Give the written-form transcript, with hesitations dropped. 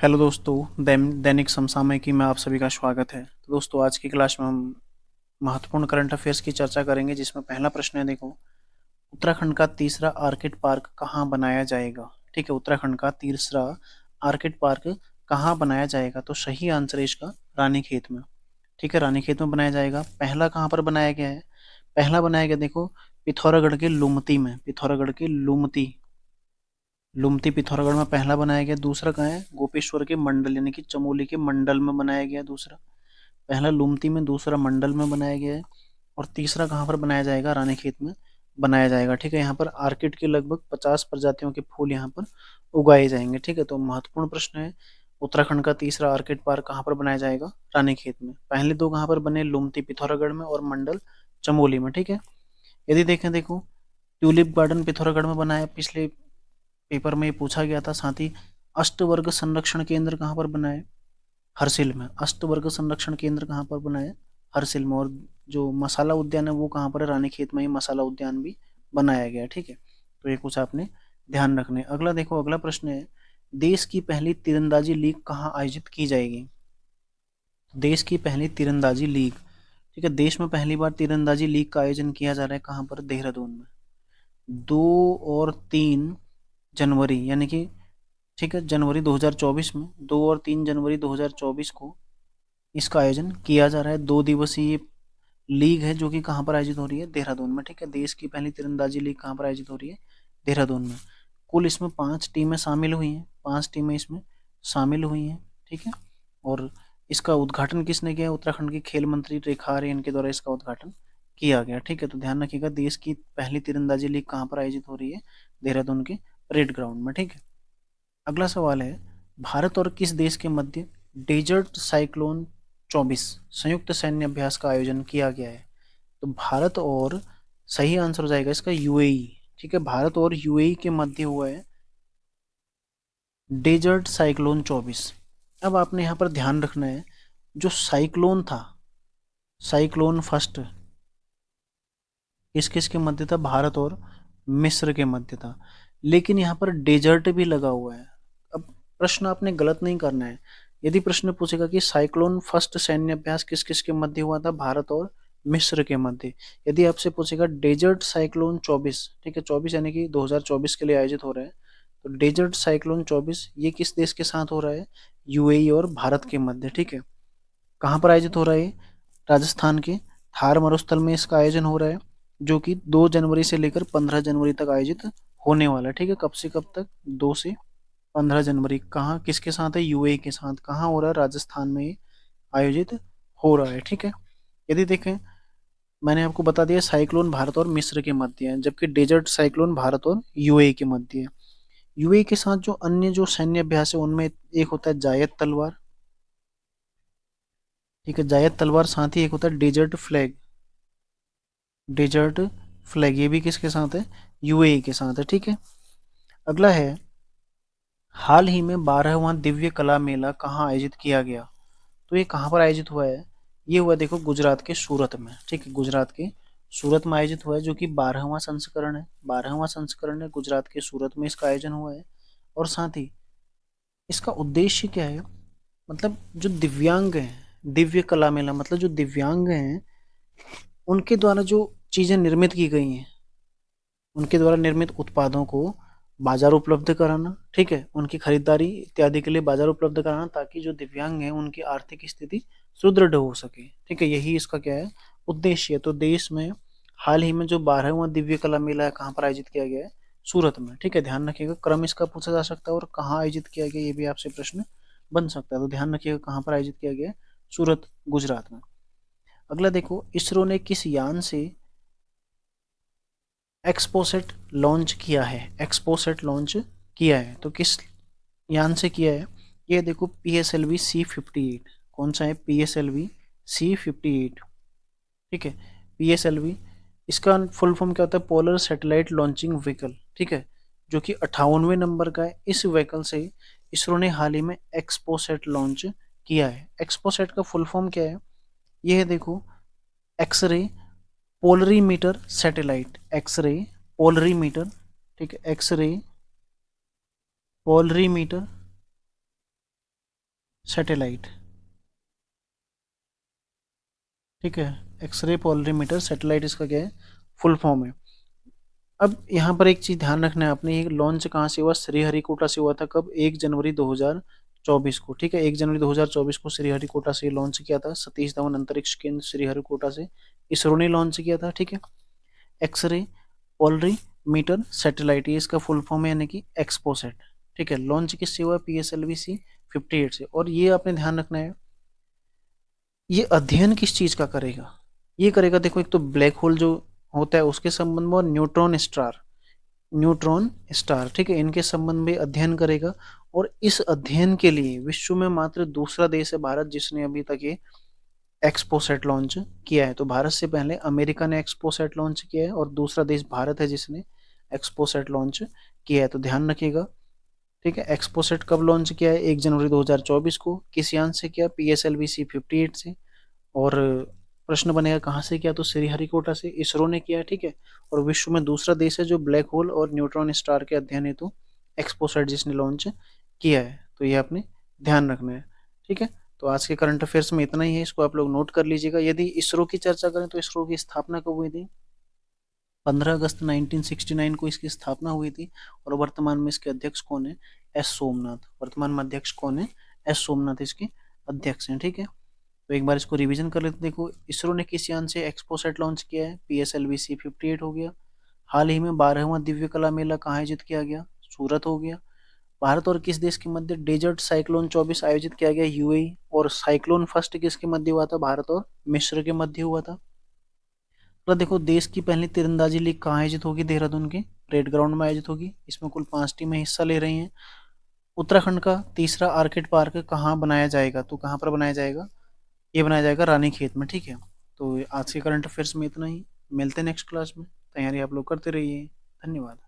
Hello दोस्तों, दैनिक समसामयिकी में आप सभी का स्वागत है। तो दोस्तों, आज की क्लास में हम महत्वपूर्ण करंट अफेयर्स की चर्चा करेंगे, जिसमें पहला प्रश्न है। देखो, उत्तराखंड का तीसरा आर्किड पार्क कहाँ बनाया जाएगा? ठीक है, उत्तराखंड का तीसरा आर्किड पार्क कहाँ बनाया जाएगा? तो सही आंसर है इसका रानीखेत में। ठीक है, रानीखेत में बनाया जाएगा। पहला कहाँ पर बनाया गया है? पहला बनाया गया, देखो, पिथौरागढ़ के लुमती में। पिथौरागढ़ के लुमती, लुमती पिथौरागढ़ में पहला बनाया गया। दूसरा कहाँ है? गोपेश्वर के मंडल यानी कि चमोली के मंडल में बनाया गया दूसरा। पहला लुमती में, दूसरा मंडल में बनाया गया है। और तीसरा कहाँ पर बनाया जाएगा? रानीखेत में बनाया जाएगा। ठीक है, यहाँ पर आर्किड के लगभग 50 प्रजातियों के फूल यहाँ पर उगाए जाएंगे। ठीक है, तो महत्वपूर्ण प्रश्न है, उत्तराखंड का तीसरा आर्किड पार्क कहाँ पर बनाया जाएगा? रानीखेत में। पहले दो कहाँ पर बने? लुमती पिथौरागढ़ में और मंडल चमोली में। ठीक है, यदि देखें, देखो, ट्यूलिप गार्डन पिथौरागढ़ में बनाया, पिछले पेपर में ये पूछा गया था। साथ ही अष्टवर्ग संरक्षण केंद्र कहाँ पर बना है? हरसिल में। अष्टवर्ग संरक्षण केंद्र कहाँ पर बना है? हरसिल में। और जो मसाला उद्यान है वो कहाँ पर है? रानीखेत में ही मसाला उद्यान भी बनाया गया है। ठीक है, तो ये कुछ आपने ध्यान रखने। अगला देखो, अगला प्रश्न है, देश की पहली तीरंदाजी लीग कहाँ आयोजित की जाएगी? देश की पहली तीरंदाजी लीग, ठीक है, देश में पहली बार तीरंदाजी लीग का आयोजन किया जा रहा है। कहाँ पर? देहरादून में। 2 और 3 जनवरी यानी कि, ठीक है, जनवरी 2024 में, 2 और 3 जनवरी 2024 को इसका आयोजन किया जा रहा है। 2 दिवसीय लीग है, जो कि कहाँ पर आयोजित हो रही है? देहरादून में। ठीक है, देश की पहली तीरंदाजी लीग कहाँ पर आयोजित हो रही है? देहरादून में। कुल इसमें 5 टीमें शामिल हुई हैं। 5 टीमें इसमें शामिल हुई हैं। ठीक है, और इसका उद्घाटन किसने किया? उत्तराखंड के खेल मंत्री रेखा आर्यन के द्वारा इसका उद्घाटन किया गया। ठीक है, तो ध्यान रखिएगा, देश की पहली तीरंदाजी लीग कहाँ पर आयोजित हो रही है? देहरादून के परेड ग्राउंड में। ठीक है, अगला सवाल है, भारत और किस देश के मध्य डेजर्ट साइक्लोन 24 संयुक्त सैन्य अभ्यास का आयोजन किया गया है? तो भारत और, सही आंसर हो जाएगा इसका यूएई। ठीक है, भारत और यूएई के मध्य हुआ है डेजर्ट साइक्लोन 24। अब आपने यहाँ पर ध्यान रखना है, जो साइक्लोन था, साइक्लोन फर्स्ट किस किस के मध्य था? भारत और मिस्र के मध्य था। लेकिन यहाँ पर डेजर्ट भी लगा हुआ है। अब प्रश्न आपने गलत नहीं करना है। यदि प्रश्न पूछेगा कि साइक्लोन फर्स्ट सैन्य अभ्यास किस किस के मध्य हुआ था? भारत और मिस्र के मध्य। यदि आपसे पूछेगा डेजर्ट साइक्लोन 24, ठीक है, 24 यानी कि 2024 के लिए आयोजित हो रहा है, तो डेजर्ट साइक्लोन 24 ये किस देश के साथ हो रहा है? यूएई और भारत के मध्य। ठीक है, कहाँ पर आयोजित हो रहा है? राजस्थान के थार मरुस्थल में इसका आयोजन हो रहा है, जो कि 2 जनवरी से लेकर 15 जनवरी तक आयोजित होने वाला है। ठीक है, कब से कब तक? 2 से 15 जनवरी। कहाँ, किसके साथ है? यूएई के साथ। कहाँ हो रहा है? राजस्थान में ये आयोजित हो रहा है। ठीक है, यदि देखें, मैंने आपको बता दिया साइक्लोन भारत और मिस्र के मध्य है, जबकि डेजर्ट साइक्लोन भारत और यूएई के मध्य है। यूएई के साथ जो अन्य जो सैन्य अभ्यास है, उनमें एक होता है जायद तलवार। ठीक है, जायद तलवार। साथ ही एक होता है डेजर्ट फ्लैग। डेजर्ट फ्लैग ये भी किसके साथ है? यूएई के साथ है। ठीक है, अगला है, हाल ही में 12वां दिव्य कला मेला कहाँ आयोजित किया गया? तो ये कहाँ पर आयोजित हुआ है? ये हुआ, देखो, गुजरात के सूरत में। ठीक है, गुजरात के सूरत में आयोजित हुआ है, जो कि 12वां संस्करण है। 12वां संस्करण है, गुजरात के सूरत में इसका आयोजन हुआ है। और साथ ही इसका उद्देश्य क्या है? मतलब जो दिव्यांग हैं, दिव्य कला मेला मतलब जो दिव्यांग हैं, उनके द्वारा जो चीजें निर्मित की गई हैं, उनके द्वारा निर्मित उत्पादों को बाजार उपलब्ध कराना। ठीक है, उनकी खरीदारी इत्यादि के लिए बाजार उपलब्ध कराना, ताकि जो दिव्यांग हैं उनकी आर्थिक स्थिति सुदृढ़ हो सके। ठीक है, यही इसका क्या है? उद्देश्य है। तो देश में हाल ही में जो 12वां दिव्य कला मेला है, कहाँ पर आयोजित किया गया है? सूरत में। ठीक है, ध्यान रखिएगा, क्रम इसका पूछा जा सकता है, और कहाँ आयोजित किया गया ये भी आपसे प्रश्न बन सकता है। तो ध्यान रखिएगा, कहाँ पर आयोजित किया गया है? सूरत, गुजरात में। अगला देखो, इसरो ने किस यान से एक्सपोसेट लॉन्च किया है? एक्सपोसेट लॉन्च किया है, तो किस यान से किया है? ये देखो, PSLV-C58। कौन सा है? PSLV-C58। ठीक है, PSLV, इसका फुल फॉर्म क्या होता है? Polar satellite launching vehicle. ठीक है, जो कि 58वें नंबर का है। इस व्हीकल से इसरो ने हाल ही में एक्सपोसेट लॉन्च किया है। एक्सपोसेट का फुल फॉर्म क्या है? ये है, देखो, x ray polarimeter satellite. X ray polarimeter, ठीक है, एक्सरे पोलरीमीटर सैटेलाइट, ठीक है। एक्सरे पोलरीमीटर सैटेलाइट इसका क्या है, फुल फॉर्म है। अब यहाँ पर एक चीज ध्यान रखना है आपने, ये लॉन्च कहाँ से हुआ, श्रीहरिकोटा से हुआ था। कब, 1 जनवरी 2024 को, ठीक है। 1 जनवरी 2024 को श्रीहरिकोटा से लॉन्च किया था, सतीश धवन अंतरिक्ष केंद्र श्रीहरिकोटा से इसरो ने लॉन्च किया था, ठीक है। एक्सरे पोलरी मीटर सैटेलाइट, ये इसका फुल फॉर्म है, यानी कि एक्सपोसेट, ठीक है। लॉन्च किससे हुआ, PSLV-C-58 से। और ये आपने ध्यान रखना है, ये अध्ययन किस चीज का करेगा, ये करेगा, देखो, एक तो ब्लैक होल जो होता है उसके संबंध में, और न्यूट्रॉन स्टार, न्यूट्रॉन स्टार, ठीक है, इनके संबंध में अध्ययन करेगा। और इस अध्ययन के लिए विश्व में मात्र दूसरा देश है भारत, जिसने अभी तक ये एक्सपोसेट लॉन्च किया है। तो भारत से पहले अमेरिका ने एक्सपोसेट लॉन्च किया है, और दूसरा देश भारत है जिसने एक्सपोसेट लॉन्च किया है। तो ध्यान रखिएगा, ठीक है। एक्सपोसेट कब लॉन्च किया है, 1 जनवरी 2024 को। किस यान से किया, PSLV-C-58 से। और प्रश्न बनेगा कहाँ से किया, तो श्रीहरिकोटा से इसरो ने किया है, ठीक है। और विश्व में दूसरा देश है जो ब्लैक होल और न्यूट्रॉन स्टार के अध्ययन हेतु एक्सपोसेट जिसने लॉन्च किया है। तो ये आपने ध्यान रखना है, ठीक है। तो आज के करंट अफेयर्स में इतना ही है, इसको आप लोग नोट कर लीजिएगा। यदि इसरो की चर्चा करें तो इसरो की स्थापना कब हुई थी, 15 अगस्त 1969 को इसकी स्थापना हुई थी। और वर्तमान में इसके अध्यक्ष कौन है, एस सोमनाथ। वर्तमान में अध्यक्ष कौन है, एस सोमनाथ इसके अध्यक्ष हैं, ठीक है। तो एक बार इसको रिवीजन कर लेते, देखो, इसरो ने किस यान से एक्सपोसेट लॉन्च किया है, PSLV-C-58 हो गया। हाल ही में 12वां दिव्य कला मेला कहाँ आयोजित किया गया, सूरत हो गया। भारत और किस देश के मध्य डेजर्ट साइक्लोन 24 आयोजित किया गया, UAE। और साइक्लोन फर्स्ट किसके मध्य हुआ था, भारत और मिस्र के मध्य हुआ था। तो देखो, देश की पहली तीरंदाजी लीग कहाँ आयोजित होगी, देहरादून के परेड ग्राउंड में आयोजित होगी। इसमें कुल 5 टीमें हिस्सा ले रही हैं। उत्तराखंड का तीसरा आर्किड पार्क कहाँ बनाया जाएगा, तो कहाँ पर बनाया जाएगा, ये बनाया जाएगा रानीखेत में, ठीक है। तो आज के करंट अफेयर्स में इतना ही, मिलते हैं नेक्स्ट क्लास में। तैयारी आप लोग करते रहिए। धन्यवाद।